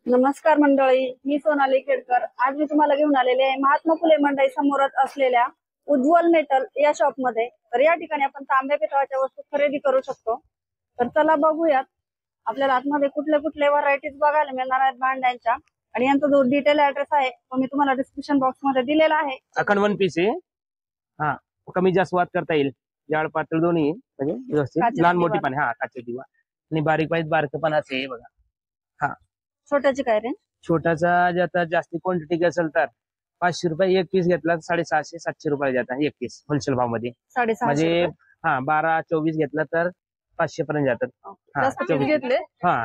नमस्कार मंडळी, मी सोनाली खेडकर. आज मी तुम्हाला घेऊन आलेले आहे महात्मा फुले मंडई समोरच असलेल्या उज्ज्वल मेटल या शॉप मध्ये. तर या ठिकाणी आपण तांब्या पितळाच्या वस्तू खरेदी करू शकतो. तर चला बघूयात आपल्याला आतमध्ये कुठले कुठले व्हरायटीज बघायला मिळणार आहेत भांड्यांच्या, आणि यांचा जो डिटेल ऍड्रेस आहे तो मी तुम्हाला डिस्क्रिप्शन बॉक्स मध्ये दिलेला आहे. अखंड वन पीस आहे. हा, कमी जास्त वाद करता येईल. जाड पातळ दोन्ही म्हणजे व्यवस्थित. काचेची लहान मोठी दिवार. पण हा काचेची दिवा आणि बारीक पाहिजे बारक पण आहे बघा. हा, छोट्याची काय रेंज? छोटाचा ज्याचा जास्ती क्वांटिटी असेल तर 500 रुपये एक पीस घेतला 650-700 रुपये जातात एक पीस होलसेल भाव मध्ये. 650 म्हणजे हा 12-24 घेतला तर 500 पर्यंत जातात. हा, जास्त पीस 24 घेतले हा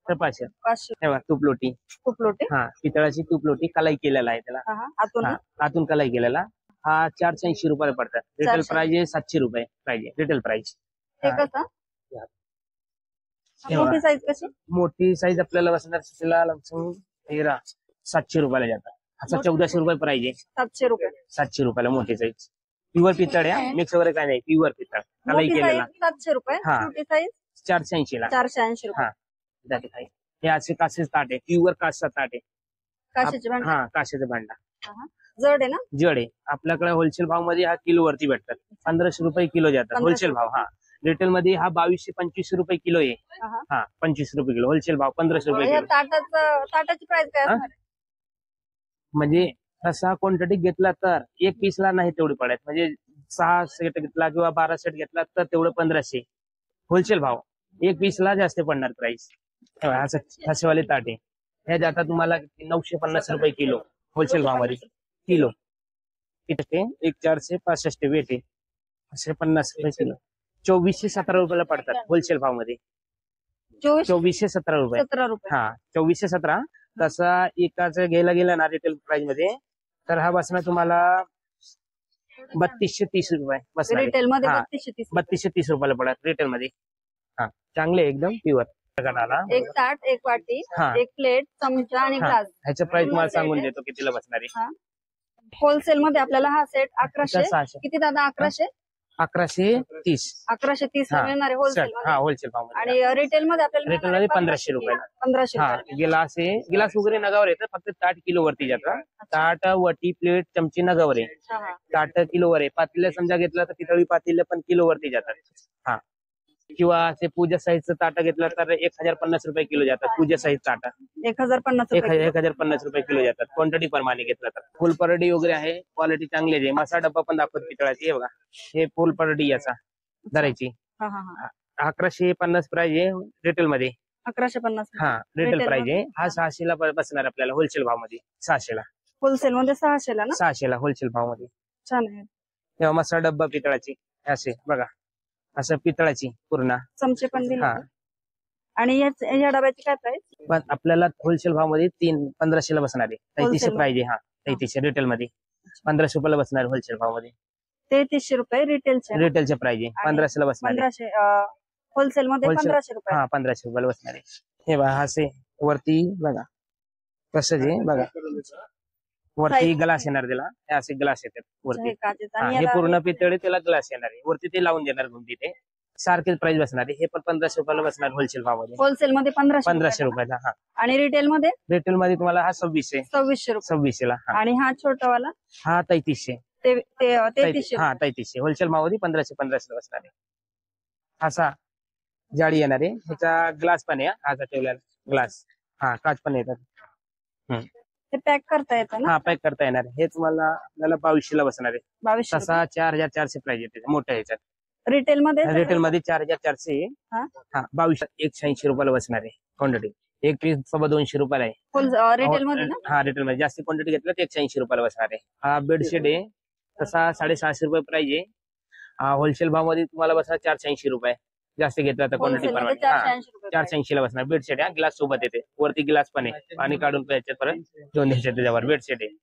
तर 500. 500. तेव्हा तूप लोटी. खूप लोटे. हा, पितळाची तूप लोटी कलाई केलेला आहे त्याला. आतून हा, आतून कलाई केलेला. हा 480 रुपये पडतात. रिटेल 480. प्राइस आहे 700 रुपये प्राइस आहे रिटेल प्राइस. हे कसं? तेव्हा मोठी साईज कशी? मोठी साईज आपल्याला बसणार तिला लमसम 700 रुपयाला जातात. असा 1400 रुपये प्राइस आहे. 700 रुपये. 700 रुपयाला मोठी साईज. प्युअर पितळ आहे, मिक्स वगैरे काय नाही, प्युअर पितळ कलाई मोठी केलेला. साईज 700 रुपये, हा. छोटी साईज 480 ला. 480 रुपये. हा, जाते खाई. हे असे काचेचे ताट आहे, प्युअर काचचा ताट आहे. काशीचे भांडे. हा, काचेचा भांडा जड आहे ना? जड आहे. आपल्याकडे होलसेल भाव मध्ये हा किलो वरती भेटतात. 1500 रुपये किलो जातात 1500 होलसेल भाव. हा, रिटेल मध्ये हा 2200-2500 रुपये किलो आहे. हा, 25 रुपये किलो. होलसेल भाव 1500 रुपये या किलो. ताटाची प्राइस काय असणार आहे? म्हणजे तसा क्वांटिटी घेतला तर एक पीसला नाही तेवढी पडत. म्हणजे 6 सेट घेतला किंवा 12 सेट घेतला तर तेवढं 1500 होलसेल भाव. एक पीसला जास्त पडणार प्राइस. असेवाले ताट आहे. हे जातात तुम्हाला 950 रुपये किलो होलसेल भावामध्ये किलो. इथे एक 465 वेट आहे. असे 50 रुपये किलो. 2417 रुपयाला पडतात होलसेल भाव मध्ये. 2417 रुपये. 17 रुपये. हा, 2417. तसा एकाच घ्यायला गेला ना रिटेल प्राइस मध्ये तर हा बसणार तुम्हाला 3230 रुपये बसणार. रिटेल मध्ये हा, 3230. 3230 रुपयाला पडतात रिटेल मध्ये. हा, चांगले एकदम प्युअर. एक ताट, एक वाटी, हा. एक प्लेट, चमचा आणि हा, ग्लास. ह्याचं प्राइस तुम्हाला सांगून देतो कितीला बसणार आहे. होलसेल मध्ये आपल्याला हा सेट 1100. 600. किती दादा? 1100. 1130. 1130 हा, मिळणार आहे होलसेल हा होलसेल भाव मध्ये. आणि रिटेल मध्ये आपल्याला रिटेल मध्ये 1500 रुपयाला. 1500 हा, रुपये. गिलास आहे. गिलास वगैरे नगावर येतं, फक्त ताट किलो वरती जातं. ताट, वटी, प्लेट, चमची नगावर आहे. हा, हा. ताट किलो वर आहे. पातेलं समजा घेतलं तर पितळी पातेलं पण किलो वरती जातात. हा, किंवा असे पूजा साईजचं ताट घेतलं तर 1050 रुपये किलो जातात. पूजा साईज ताट 1050 रुपये. 1050 रुपये किलो जातात क्वांटिटी प्रमाणे घेतलं तर. फुल परडी वगैरे आहे, क्वालिटी चांगली आहे. मसा डब्बा पण दाखवत पितळाची. हे बघा, हे फुल परडी याचा धरायची. हा, हा, हा. 1150 प्राइस आहे रिटेल मध्ये. 1150. हा, रिटेल Retail प्राइस आहे. मध्ये? हा 600 ला बसणार आपल्याला होलसेल भाव मध्ये. 600 ला. होलसेल मध्ये 600 ला ना? 600 ला होलसेल भाव मध्ये. छान आहे. तेव्हा मसा डब्बा पितळाची असे बघा, असं पितळाची पूर्ण. चमचे पण दिले. हा, आणि या डब्याची काय प्राइस? पण आपल्याला होलसेल भाव मध्ये 1500 ला बसणार आहे. 3300 Wholesale प्राइस आहे. हा, 3300 रिटेल मध्ये. 1500 रुपयाला बसणार होलसेल भाव मध्ये. 3300 रुपये रिटेलचे. रिटेलचे प्राइस आहे. 1500 ला बसणार आहे. 1500 होलसेल मध्ये. 1500 रुपये. हा, 1500 रुपयाला बसणार आहे. हे बघा, असे वरती बघा कसं जे बघा, वरती ग्लास येणार त्याला. हे असे ग्लास येतात वरती. हे काचेचं. हा, आणि हे याला पूर्ण पितळे त्याला ग्लास येणार आहे. वरती ते लावून देणार घुमती ते. सारखेच प्राइस बसणार आहे. हे पण 1500 रुपयाला बसणार होलसेल भाव मध्ये. होलसेल मध्ये 1500 रुपयाला. हा, आणि रिटेल मध्ये रिटेल मध्ये तुम्हाला हा 2600. 2600 रुपये. 2600 ला. हा, आणि हा छोटावाला हा 3300. 3300. हा, 3300 होलसेल भाव मध्ये. 1500 ला बसणार आहे. असा जाळी येणार आहे. ह्याचा ग्लास पण आहे. हा ठेवलेला ग्लास. हा, काच पण येतात. ते पॅक करता येतं ना? हा, पॅक करता येणार. हे तुम्हाला आपल्याला 2200 ला बसणार आहे. 2200. तसा 4400 प्राइस आहे त्याच्या मोठ्या ह्याच्यात. रिटेल मध्ये रिटेल मध्ये 4400 आहे. हा? हा, 180 रुपयाला बसणार आहे क्वांटिटी. एक पीस सोबत 200 रुपयाला आहे. रिटेल मध्ये ना? हा, रिटेल मध्ये जास्त क्वांटिटी घेतलं तर 180 रुपयाला बसणार आहे. हा बेडशीट आहे. तसा 650 रुपये प्राइस आहे. हा, होलसेल भाव मध्ये तुम्हाला बसणार 480 रुपये. जास्त घेतला तर क्वांटिटी होलसेल मध्ये प्रमाणे. हा, 480 रुपये. 480 ला बसणार. बेडशीट आहे. ग्लास सोबत येते. वरती ग्लास पण आहे. पाणी काढून प्यायच्यात परत घेऊन द्यायचे त्याच्यावर. बेडशीट आहे.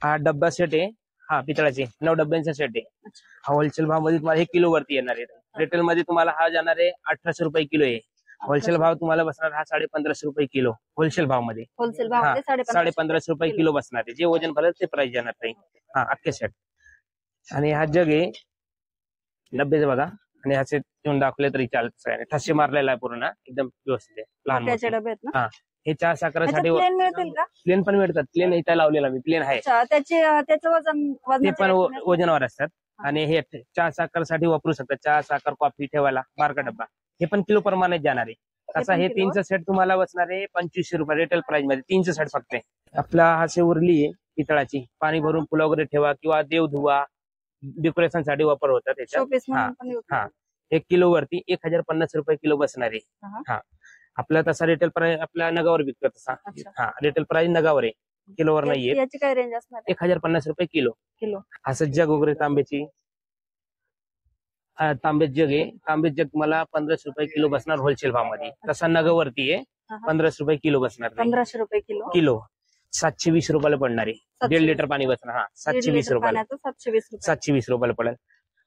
हा डब्बा सेट आहे. हा, पितळाचे 9 डब्यांचा सेट आहे. हा, होलसेल भाव मध्ये तुम्हाला 1 किलो वरती येणार आहे. रिटेल मध्ये तुम्हाला हा जाणार आहे 1800 रुपये किलो आहे. होलसेल भाव तुम्हाला बसणार हा 1550 रुपये किलो होलसेल भाव मध्ये. होलसेल भाव मध्ये 1550 रुपये किलो बसणार आहे. जे वजन भरलं ते प्राइस जाणार नाही. हा, अख्खे सेट. आणि हा जग आहे डब्याचं बघा. आणि ह्याचे घेऊन दाखवले तरी चालत. ठसे मारलेला आहे पूर्ण एकदम व्यवस्थित आहे. लहान डबे आहेत ना? हा, हे चहा साखरेसाठी प्लेन मिळतील का? प्लेन पण मिळतात. प्लेन इथे लावलेला मी प्लेन आहे. अच्छा, त्याचं वजन ते वजनाचे पण काय तुम्ही- वजनावर असतात. आणि हे चहा साखरसाठी वापरू शकतात. चहा साखर कॉफी ठेवायला बारका डब्बा. हे पण किलो प्रमाणे जाणार आहे. तसा पण हे किलोवर? 3चं सेट तुम्हाला बसणार आहे 2500 रुपये रिटेल प्राइस मध्ये. 3चं सेट फक्त आहे. आपला हासे उरली आहे पितळाची. पाणी भरून फुलं वगैरे ठेवा किंवा देव धुवा, डेकोरेशन साठी वापर होतात त्याच्यात. शोपीस हा म्हणून पण use हा करतात. 1 किलो वरती 1050 रुपये किलो बसणार आहे. हा. हा आपला तसा रिटेल प्राइस आपल्या नगावर विकतो तसा. अच्छा. हा रिटेल प्राइस नगावर आहे, किलोवर नाहीये. याची काय रेंज असणार आहे? 1050 रुपये किलो. किलो. असं जग वगैरे तांब्याची तांबे जग आहे. तांबे जग तुम्हाला 1500 रुपये किलो बसणार होलसेल भावामध्ये. तसा नगावरती आहे हा, हा. 1500 रुपये किलो बसणार नाही. 1500 रुपये किलो. किलो 720 रुपयाला पडणार आहे. 1.5 720. लिटर पाणी बसणार. हा 720 दीड लिटर रुपयाला. पाण्याचं 720 रुपये. 720 रुपयाला पडेल.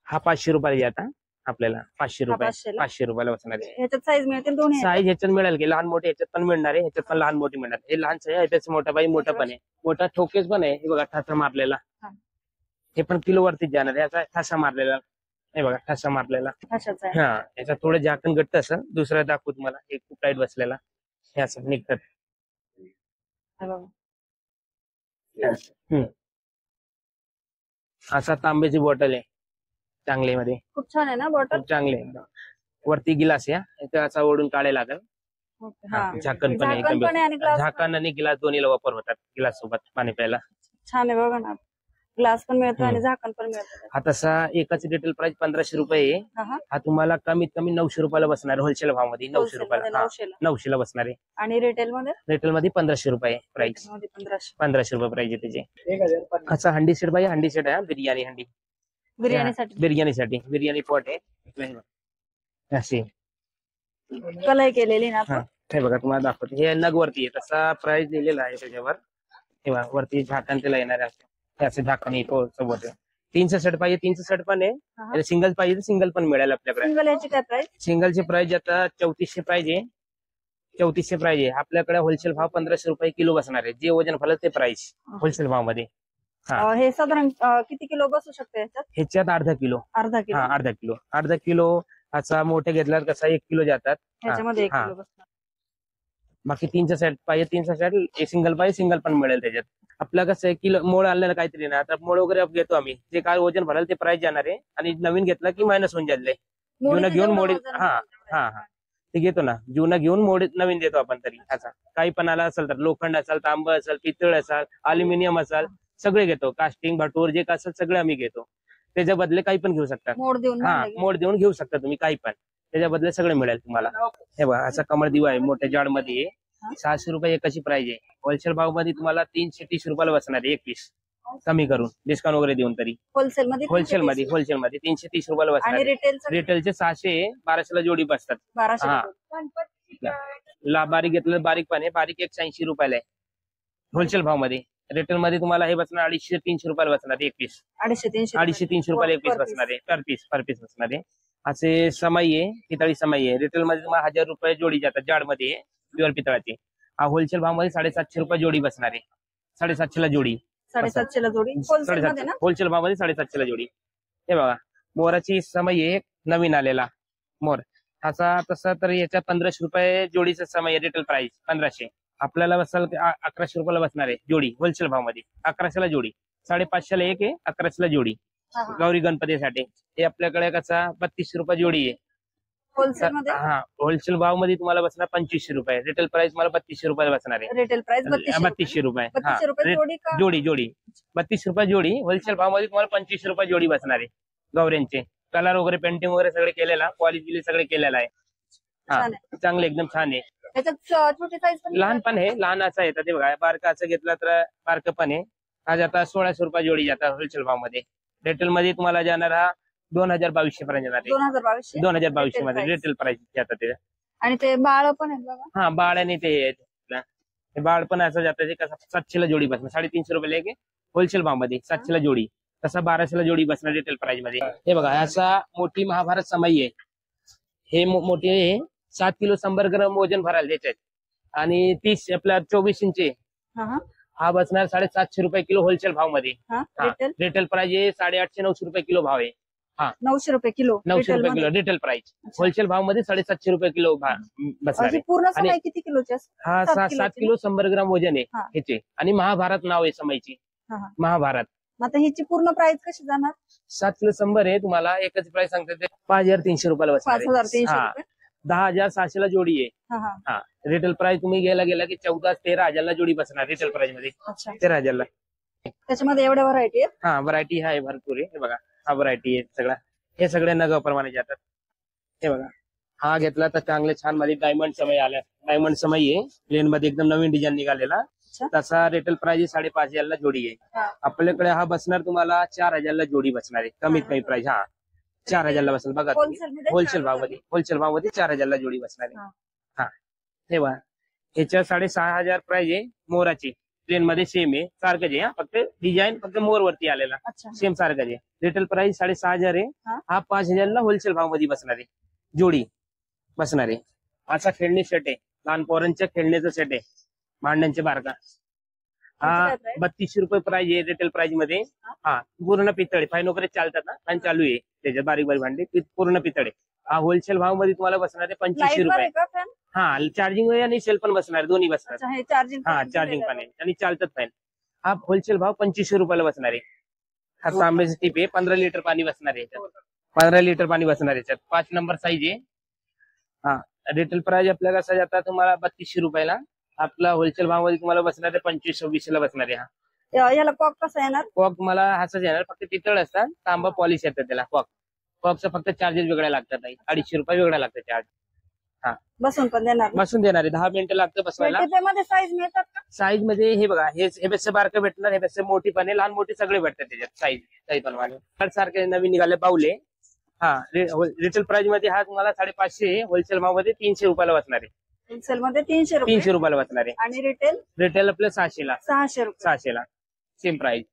हा 500 रुपयाला आता आपल्याला 500 हा, रुपये 500 ला. 500 रुपयाला बसणार आहे. ह्याच्यात साईज मिळतील दोन्ही? साईज ह्याच्यात मिळेल की लहान मोठे ह्याच्यात पण मिळणार आहे. ह्याच्यात पण लहान मोठी मिळणार. हे लहान आहे ह्याच्यात मोठा बाई मोठा पण आहे. मोठा ठोकेस पण आहे. हे बघा ठसा मारलेला. हा. हे पण किलो वरतीच जाणार आहे. याचा ठसा मारलेला. हे बघा ठसा मारलेला. अशाच आहे. हा याच्यात थोडं झाकण घट्ट असं. दुसरा दाखवू तुम्हाला. एक खूप टाईट बसलेला. हे असं निघतात. हे बघा. असा तांब्याची बॉटल आहे चांगली मध्ये. खूप छान आहे ना बॉटल? खूप चांगले आहे. वरती गिलास या इथं असा ओढून काढायला लागेल. हा. झाकण पण आहे झाकण पण आहे आणि एकदम. ग्लास झाकण आणि गिलास दोन्हीला वापर होतात. गिलास सोबत पाणी प्यायला. छान आहे बघा ना. ग्लास पण मिळतो आणि हम्म. झाकण पण मिळतं. हा तसा एकाची रिटेल प्राइस 1500 रुपये आहे. हा, हा. हा तुम्हाला कमीत कमी 900 रुपयाला बसणार होलसेल भावामध्ये. 900 Wholesale मध्ये रुपयाला. 900 ला. 900 ला बसणार आहे. आणि रिटेल मध्ये? रिटेल मध्ये 1500 रुपये प्राइस. मध्ये 1500. 1500 रुपये प्राइस आहे त्याचे. असा हंडी सेट बाई हंडी सेट आहे. बिर्याणी हंडी. बिर्याणीसाठी? बिर्याणीसाठी बिर्याणी पॉट आहे अशी. कलई केलेली ना हा आपण? हे बघा तुम्हाला दाखवतो. हे नग वरती आहे तसा प्राइस दिलेला आहे त्याच्यावर. हे बघा वरती झाकण त्याला येणार आहे. हे असं झाकण येतो सोबत. 3चं सेट पाहिजे 3चं सेट पण हा. आहे. सिंगल पाहिजे तर सिंगल पण मिळेल आपल्याकडे. सिंगल याची काय प्राइस? सिंगलची प्राइस आता 3400 प्राइस आहे. 3400 प्राइस आहे. आपल्याकडे होलसेल भाव 1500 रुपये किलो बसणार आहे. जे वजन फल ते प्राइस होलसेल भाव मध्ये. हा. हे साधारण किती किलो बसू शकते याच्यात? ह्याच्यात अर्धा किलो. अर्धा किलो. हा अर्धा किलो असा मोठे घेतला कसा 1 किलो जातात. ह्याच्यामध्ये 1 हा. किलो बसणार. बाकी 3चं सेट पाहिजे 3चं सेट सिंगल पाहिजे सिंगल पण मिळेल त्याच्यात. आपलं कसं आहे किलो मोड आणलेलं काहीतरी ना. आता मोड वगैरे घेतो आम्ही. जे काय वजन भराल ते प्राइस जाणार आहे. आणि नवीन घेतला की मायनस होऊन जाईल. जुनं मोडीचं घेऊन जेवढं मोडी वजन हा असेल तेवढं. हा ते घेतो ना. जुनं घेऊन मोडी नवीन देतो आपण तरी. असा काही पण आला असेल तर लोखंड असेल तांब असेल पितळ असेल अल्युमिनियम असेल सगळे घेतो. कास्टिंग भटूर जे काय असेल सगळे आम्ही घेतो. त्याच्या बदले काही पण घेऊ शकता. मोड देऊन हा भांडं घेऊन. मोड देऊन घेऊ शकता तुम्ही काही पण. त्याच्या बदले सगळे मिळेल तुम्हाला. हे बघा असा कमळ दिवा आहे मोठ्या जाड मध्ये. 600 रुपये एकाची प्राइस आहे. होलसेल भाव मध्ये तुम्हाला 330 रुपयाला बसणार आहे 1 पीस. कमी करून डिस्काउंट वगैरे देऊन तरी. होलसेल मध्ये? होलसेल मध्ये 330 रुपयाला आणि बसणार. रिटेलचं? रिटेलचे 600 1200 ला जोडी बसतात. 1200 हा. रुपये. बारीक घेतलं बारीक पण आहे. बारीक 180 रुपयाला आहे होलसेल भाव मध्ये. रिटेल मध्ये तुम्हाला हे बसणार 250-300 रुपयाला बसणार 1 पीस. 250-300 रुपयाला 1 पीस per बसणार आहे. पर पीस बसणार आहे. असे समाई आहे पितळी समाई आहे. रिटेल मध्ये तुम्हाला 1000 रुपये जोडी जातात. जाड मध्ये प्युअर पितळाची. हा होलसेल भाव मध्ये 750 रुपये जोडी बसणार आहे. 750 ला जोडी. 750 ला जोडी होलसेल मध्ये ना? होलसेल भाव मध्ये 750 ला जोडी. हे बघा मोराची समय आहे नवीन आलेला मोर. असा तसा तर याच्या 1500 रुपये जोडीचा समय आहे. Retail price 1500. आपल्याला बसाल 1100 रुपयाला बसणार आहे जोडी होलसेल भाव मध्ये. 1100 ला जोडी. 550 ला एक आहे 1100 ला जोडी. हा, हा. गौरी गणपतीसाठी हे आपल्याकडे कसा 3200 रुपये जोडी आहे. होलसेल मध्ये? हा होलसेल भाव मध्ये तुम्हाला बसणार 2500 रुपये. रिटेल प्राइस मला 3200 रुपये बसणार आहे. रिटेल प्राइस 3200 रुपये. 3200 रुपये जोडी का? जोडी 32 रुपये जोडी. होलसेल भाव मध्ये तुम्हाला 2500 रुपये जोडी बसणार आहे. गौऱ्यांचे कलर वगैरे पेंटिंग वगैरे सगळे केलेला क्वालिटी सगळे केलेला आहे. हा छान आहे. चांगले एकदम छान आहे. त्याच्यात छोटी साईज पण? लहान पण आहे. लहान असं येतं ते बघा. बारका असं घेतलं तर बारकं पण आहे. आज आता 1600 रुपये जोडी जातात होलसेल भाव मध्ये. रिटेल मध्ये तुम्हाला जाणार हा 2200 पर्यंत जाणार आहे. 2200? 2200 मध्ये रिटेल प्राइस जातात ते. आणि ते बाळ पण आहेत बघा. हा बाळ आणि ते बाळ पण असं जातं. ते कसं 700 ला जोडी बसणार. 350 रुपये लेके होलसेल भाव मध्ये 700 ला जोडी. तसा 1200 ला जोडी बसणार रिटेल प्राइस मध्ये. हे बघा असा मोठी महाभारत समाई आहे. हे मोठी आहे 7 किलो 100 ग्राम वजन भरायला त्याच्यात. आणि 30 आपला 24 इंची. हा, हा. हा बसणार 750 रुपये किलो होलसेल भाव मध्ये. हा, रिटेल? रिटेल प्राइस आहे 850-900 रुपये किलो भाव आहे. हा. 900 रुपये किलो 900 रुपये retail किलो मध्ये. Retail price. अच्छा. होलसेल भाव मध्ये 750 रुपये किलो बसणार ही आहे. पूर्ण आणि समय किती किलोची असते? हा 7 7 किलोची किलो 100 ग्राम वजन आहे हा. ह्याचे. आणि महाभारत नाव आहे समईची. हा, हा. महाभारत. मग आता हिची पूर्ण प्राइस कशी जाणार? 7 किलो 100 आहे. तुम्हाला एकच प्राइस सांगते ते 5300 रुपयाला बसणार आहे. 5300 हा. रुपये. 10,600 ला जोडी आहे. हा, हा. हा. रिटेल प्राइस तुम्ही घ्यायला गेला की 14-13 हजारला जोडी बसणार रिटेल प्राइस मध्ये. अच्छा. 13 हजारला. त्याच्यामध्ये एवढ्या व्हरायटी आहेत? हा व्हरायटी आहे भरपूर आहे. हे बघा हा व्हरायटी आहे सगळा. हे सगळे नगाप्रमाणे जातात. हे बघा हा घेतला तर चांगले छान मध्ये डायमंड समय आल्या. डायमंड समय आहे प्लेन मध्ये एकदम नवीन डिझाईन निघालेला. अच्छा. तसा रिटेल प्राइस 5,500 ला जोडी आहे. हा. आपल्याकडे हा बसणार तुम्हाला 4,000 ला जोडी बसणार आहे. कमीत कमी प्राइस. हा 4,000 ला बसणार बघा तुम्ही. होलसेल मध्ये होलसेल भावामध्ये. होलसेल भावामध्ये 4,000 ला जोडी बसणार आहे. हा. हा हे बघा ह्याच्या 6,500 प्राइस आहे मोराची. प्लेन मध्ये सेम आहे सारखंच आहे. फक्त डिझाईन फक्त मोर वरती आलेला अच्छा. सेम सारखंच आहे. रिटेल प्राइस 6,500 आहे. हा. हा 5,000 ला होलसेल भावामध्ये बसणार आहे. जोडी बसणार आहे. असा खेळणी सेट आहे. लहान पोरांच्या खेळण्याचं सेट आहे. भांड्यांचे बारका. हा त्याची काय price? 3200 रुपये प्राइस आहे रिटेल प्राइस मध्ये. हा पूर्ण पितळे फाईन वगैरे चालतात ना आणि चालू आहे त्याच्यात बारीक बारीक भांडे पूर्ण पितळे. हा होलसेल भाव मध्ये तुम्हाला बसणार आहे 2500 लाईट वर रुपये. आहे का फॅन? हा चार्जिंग आणि सेल पण बसणार दोन्ही बसणार. अच्छा, हे चार्जिंग हा चार्जिंग पण आहे आणि चालतात फाईन. हा होलसेल भाव 2500 रुपयाला बसणार आहे. हा तांब्याचं टीप आहे. 15 लिटर पाणी बसणार आहे याच्यात. 15 लिटर पाणी बसणार आहे याच्यात. 5 नंबर साईज आहे. हा रिटेल प्राइस आपल्याला कसं जातात तुम्हाला 3200 रुपयाला. आपला होलसेल भावामध्ये तुम्हाला बसणार आहे 2500-2600 ला बसणार आहे. हा याला कॉक कसा येणार? कॉक मला हाच येणार. फक्त पितळ असतात. तांबा पॉलिश येतात त्याला कॉक. कॉकचं फक्त चार्जेस वेगळ्या लागतात. 250 रुपये वेगळा लागतात चार्ज. बसून पण देणार ना? बसून देणार आहे. 10 मिनिटं लागतं बसवायला. मध्ये साईज मिळतात का? साईज मध्ये हे बघा हे बेस्ट बारकं भेटणार. हे बेस्ट मोठी पण आहे. लहान मोठी सगळे भेटतात त्याच्यात साईज पण सारखे नवीन निघाले बाऊले. हा रिटेल प्राइस मध्ये हा तुम्हाला 550 होलसेल भावामध्ये 300 रुपयाला बसणार आहे. होलसेल मध्ये 300 रुपये 300 रुपयाला बसणार आहे. आणि रिटेल रिटेल आपलं 600 ला. 600 रुपये. 600 ला सेम प्राइस.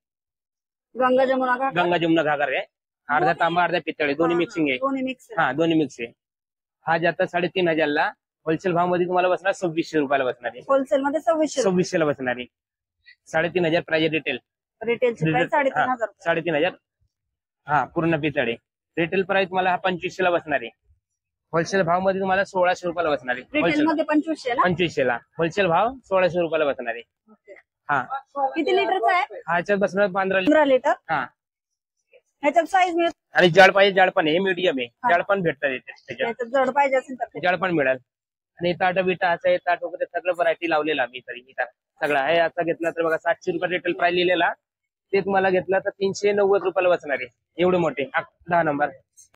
गंगा जमुना का? गंगा जमुना घागर आहे. अर्धा तांबा अर्धा पितळ आहे. दोन्ही मिक्सिंग आहे. दोन्ही मिक्स हा दोन्ही मिक्स आहे. हा जाता 3,500 ला. होलसेल भाव मध्ये तुम्हाला बसणार 2600 रुपयाला बसणार आहे. होलसेल मध्ये 2600 2600 ला बसणार आहे. 3,500 प्राइस रिटेल. रिटेलची प्राइस 3,500 रुपये. 3,500 हा पूर्ण पितळ आहे. रिटेल प्राइस तुम्हाला हा 2500 ला बसणार आहे. होलसेल भाव मध्ये तुम्हाला 1,600 रुपयाला बसणार आहे. रिटेल होलसेल मध्ये 2500 ना? 2500 ला. होलसेल भाव 1,600 रुपयाला बसणार आहे. ओके. हा किती लिटरचा आहे? ह्याच्यात बसणार 15 15 लिटर. हा ह्याच्यात साईज मिळत? आणि जड पाहिजे जड पण आहे. मीडियम आहे. जड पण भेटतात त्याच्यात. ह्याच्यात जड पाहिजे असेल तर जड पण मिळेल. आणि ताट बिटा असं आहे. ताट वगैरे सगळं व्हरायटी लावलेला आम्ही तरी सगळं आहे. आता घेतला तर बघा 700 रुपये रिटेल प्राइस लिहिलेला. ते तुम्हाला घेतला तर 390 रुपयाला बसणार आहे. एवढे मोठे 10 नंबर.